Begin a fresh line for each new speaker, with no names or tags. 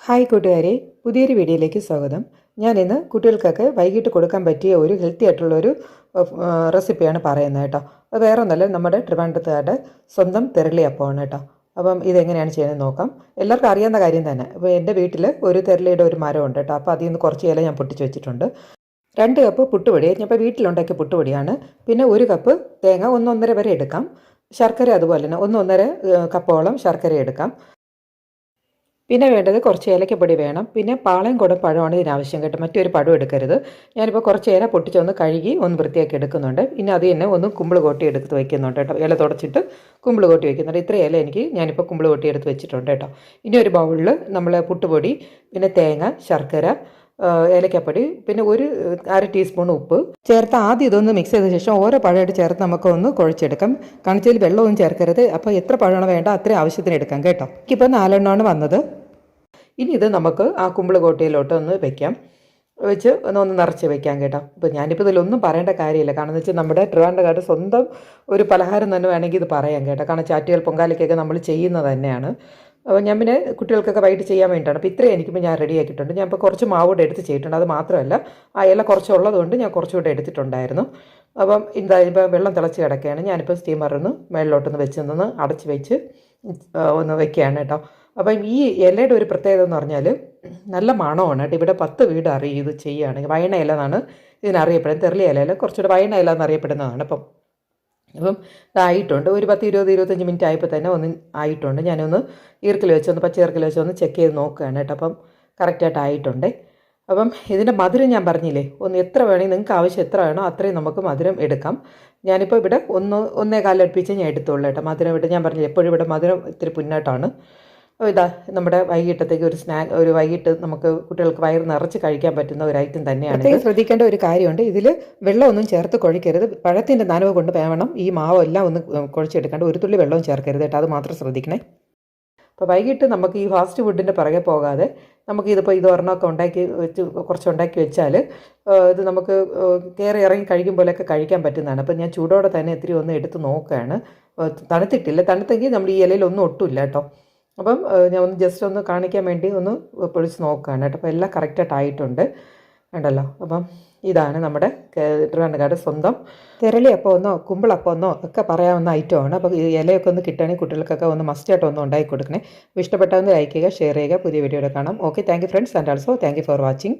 Hi കൂട്ടുകാരെ, പുതിയൊരു വീഡിയോയിലേക്ക് സ്വാഗതം. ഞാനിന്ന് കുട്ടികൾക്കൊക്കെ വൈകിട്ട് കൊടുക്കാൻ പറ്റിയ ഒരു ഹെൽത്തി ആയിട്ടുള്ളൊരു റെസിപ്പിയാണ് പറയുന്നത് കേട്ടോ. അത് വേറെ ഒന്നല്ല, നമ്മുടെ ട്രിവാൻഡ്രത്തുകാരുടെ സ്വന്തം തെരളിയപ്പമാണ് കേട്ടോ. അപ്പം ഇതെങ്ങനെയാണ് ചെയ്യുന്നത് നോക്കാം. എല്ലാവർക്കും അറിയാവുന്ന കാര്യം തന്നെ. അപ്പോൾ എൻ്റെ വീട്ടിൽ ഒരു തെരളിയുടെ ഒരു മരം ഉണ്ട് കേട്ടോ. അപ്പോൾ അതിൽ നിന്ന് കുറച്ച് ഇല ഞാൻ പൊട്ടിച്ച് വെച്ചിട്ടുണ്ട്. 2 കപ്പ് പുട്ടുപൊടി, ഞാൻ ഇപ്പോൾ വീട്ടിലുണ്ടാക്കിയ പുട്ടുപൊടിയാണ്. പിന്നെ 1 കപ്പ് തേങ്ങ, 1-1.5 വരെ എടുക്കാം. ശർക്കര അതുപോലെ തന്നെ 1-1.5 കപ്പോളം ശർക്കര എടുക്കാം. പിന്നെ വേണ്ടത് കുറച്ച് ഏലക്കപ്പൊടി വേണം. പിന്നെ പാളയംകുടം പഴമാണ് ഇതിനാവശ്യം കേട്ടോ, മറ്റൊരു പഴം എടുക്കരുത്. ഞാനിപ്പോൾ കുറച്ച് ഇല പൊട്ടിച്ചൊന്ന് കഴുകി ഒന്ന് വൃത്തിയാക്കി എടുക്കുന്നുണ്ട്. പിന്നെ അത് തന്നെ ഒന്ന് കുമ്പിൾ കൊട്ടി എടുത്ത് വയ്ക്കുന്നുണ്ട് കേട്ടോ. ഇല തുടച്ചിട്ട് കുമ്പിൾ കൊട്ടി വയ്ക്കുന്നുണ്ട്. ഇത്ര ഇല ഞാനിപ്പോൾ കുമ്പിൾ കൊട്ടി എടുത്ത് വെച്ചിട്ടുണ്ട് കേട്ടോ. ഇനി ഒരു ബൗളിൽ നമ്മൾ പുട്ടുപൊടി, പിന്നെ തേങ്ങ, ശർക്കര, ഏലക്കപ്പൊടി, പിന്നെ ഒരു 1/2 ടീസ്പൂൺ ഉപ്പ് ചേർത്ത് ആദ്യം ഇതൊന്ന് മിക്സ് ചെയ്ത ശേഷം ഓരോ പഴമായിട്ട് ചേർത്ത് നമുക്കൊന്ന് കുഴച്ചെടുക്കാം. കാണിച്ചതിൽ വെള്ളമൊന്നും ചേർക്കരുത്. അപ്പോൾ എത്ര പഴമാണ് വേണ്ട അത്രയും ആവശ്യത്തിന് എടുക്കാം കേട്ടോ. എനിക്കിപ്പോൾ 4 വന്നത്. ഇനി ഇത് നമുക്ക് ആ കുമ്പിൾ കോട്ടയിലോട്ട് ഒന്ന് വെക്കാം. വെച്ച് ഒന്ന് നിറച്ച് വെക്കാം കേട്ടോ. ഇപ്പോൾ ഞാനിപ്പോൾ ഇതിലൊന്നും പറയേണ്ട കാര്യമില്ല. കാരണം എന്ന് വെച്ചാൽ നമ്മുടെ ട്രിവാൻഡ്രംകാരുടെ സ്വന്തം ഒരു പലഹാരം തന്നെ വേണമെങ്കിൽ ഇത് പറയാം കേട്ടോ. കാരണം ചാറ്റുകൾ പൊങ്കാലയ്ക്കൊക്കെ നമ്മൾ ചെയ്യുന്നത് തന്നെയാണ്. അപ്പോൾ ഞാൻ പിന്നെ കുട്ടികൾക്കൊക്കെ വൈകിട്ട് ചെയ്യാൻ വേണ്ടിയിട്ടാണ്. അപ്പോൾ ഇത്രയും എനിക്കിപ്പോൾ ഞാൻ റെഡിയാക്കിയിട്ടുണ്ട്. ഞാൻ ഇപ്പോൾ കുറച്ച് മാവ് കൂടെ എടുത്ത് ചെയ്തിട്ടുണ്ട്. അത് മാത്രമല്ല ആ ഇല കുറച്ചുള്ളതുകൊണ്ട് ഞാൻ കുറച്ചുകൂടെ എടുത്തിട്ടുണ്ടായിരുന്നു. അപ്പം ഇപ്പോൾ വെള്ളം തിളച്ച് കിടക്കുകയാണ്. ഞാനിപ്പോൾ സ്റ്റീമറിന്ന് മേളിലോട്ടൊന്ന് വെച്ച് അടച്ച് വെച്ച് ഒന്ന് വെക്കുകയാണ് കേട്ടോ. അപ്പം ഈ ഇലയുടെ ഒരു പ്രത്യേകത എന്ന് പറഞ്ഞാൽ നല്ല മണമാണ് കേട്ടോ. ഇവിടെ 10 വീട് അറിയും ഇത് ചെയ്യുകയാണെങ്കിൽ. വയണ ഇല എന്നാണ് ഇതിനറിയപ്പെടുന്നത്. തെരളി ഇലയിൽ കുറച്ചുകൂടെ വയണ ഇല എന്നറിയപ്പെടുന്നതാണ്. അപ്പം ഇതായിട്ടുണ്ട്. ഒരു 10-20-25 മിനിറ്റ് ആയപ്പോൾ തന്നെ ഒന്ന് ആയിട്ടുണ്ട്. ഞാനൊന്ന് പച്ച ഈർക്കിൽ വെച്ചൊന്ന് ചെക്ക് ചെയ്ത് നോക്കുകയാണ് കേട്ടോ. അപ്പം കറക്റ്റായിട്ട് ആയിട്ടുണ്ട്. അപ്പം ഇതിൻ്റെ മധുരം ഞാൻ പറഞ്ഞില്ലേ, എത്ര വേണമെങ്കിൽ നിങ്ങൾക്ക് ആവശ്യം എത്ര വേണോ അത്രയും നമുക്ക് മധുരം എടുക്കാം. ഞാനിപ്പോൾ ഇവിടെ 1-1.25 അടുപ്പിച്ച് ഞാൻ എടുത്തുള്ളൂ കേട്ടോ. മധുരം ഇവിടെ ഞാൻ പറഞ്ഞില്ലേ, എപ്പോഴും ഇവിടെ മധുരം ഇത്തിരി പുന്നായിട്ടാണ്. ഇതാ നമ്മുടെ വൈകിട്ടത്തേക്ക് ഒരു വൈകിട്ട് നമുക്ക് കുട്ടികൾക്ക് വയറ് നിറച്ച് കഴിക്കാൻ പറ്റുന്ന ഒരു ഐറ്റം തന്നെയാണ്. ശ്രദ്ധിക്കേണ്ട ഒരു കാര്യമുണ്ട്, ഇതിൽ വെള്ളമൊന്നും ചേർത്ത് കുഴക്കരുത്. പഴത്തിൻ്റെ നനവ് കൊണ്ട് വേണം ഈ മാവെല്ലാം ഒന്ന് കുഴച്ചെടുക്കേണ്ട. ഒരു തുള്ളി വെള്ളവും ചേർക്കരുത് കേട്ടോ, അത് മാത്രം ശ്രദ്ധിക്കണേ. അപ്പോൾ വൈകിട്ട് നമുക്ക് ഈ ഫാസ്റ്റ് ഫുഡിൻ്റെ പുറകെ പോകാതെ നമുക്കിതിപ്പോൾ ഒരെണ്ണമൊക്കെ കുറച്ച് ഉണ്ടാക്കി വെച്ചാൽ ഇത് നമുക്ക് കയറി ഇറങ്ങി കഴിക്കുമ്പോഴൊക്കെ കഴിക്കാൻ പറ്റുന്നതാണ്. അപ്പോൾ ഞാൻ ചൂടോടെ തന്നെ ഇത്തിരി ഒന്ന് എടുത്ത് നോക്കുകയാണ്. തണുത്തിട്ടില്ല. തണുത്തെങ്കിൽ നമ്മൾ ഈ ഇലയിലൊന്നും ഒട്ടുമില്ല കേട്ടോ. അപ്പം ഞാൻ ജസ്റ്റ് ഒന്ന് കാണിക്കാൻ വേണ്ടി ഒന്ന് പൊളിച്ച് നോക്കുകയാണ് കേട്ടോ. അപ്പോൾ എല്ലാം കറക്റ്റായിട്ടുണ്ട് ഉണ്ടല്ലോ. അപ്പം ഇതാണ് നമ്മുടെ ട്രിവാൻഡ്രംകാരുടെ സ്വന്തം തെരളിയപ്പമെന്നോ കുമ്പിളപ്പമെന്നോ ഒക്കെ പറയാവുന്ന ഐറ്റമാണ്. അപ്പോൾ ഈ ഇലയൊക്കെ ഒന്ന് കിട്ടുകയാണെങ്കിൽ കുട്ടികൾക്കൊക്കെ ഒന്ന് മസ്റ്റായിട്ട് ഒന്ന് ഉണ്ടാക്കി കൊടുക്കണേ. ഇഷ്ടപ്പെട്ടാൽ ഒന്ന് ലൈക്ക് ചെയ്യുക, ഷെയർ ചെയ്യുക. പുതിയ വീഡിയോയിൽ കാണാം. Okay, thank you friends, and also thank you for watching.